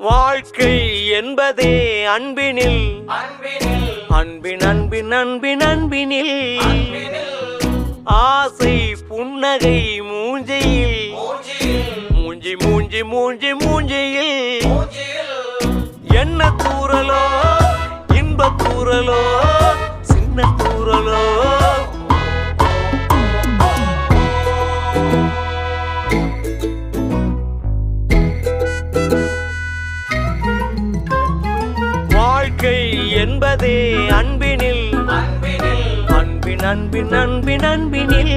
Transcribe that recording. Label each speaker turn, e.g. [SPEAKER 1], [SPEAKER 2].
[SPEAKER 1] வாழ்க்கை என்பதே அன்பினில் அன்பின் அன்பின் அன்பின் அன்பினில் ஆசை புன்னகை மூஞ்சையில் மூஞ்சி மூஞ்சி மூஞ்சி மூஞ்சியில் என்ன தூரலோ இன்ப தூரலோ சின்ன தூரலோ வாழ்க்கை என்பதே அன்பினில் அன்பின் அன்பின் அன்பின் அன்பினில்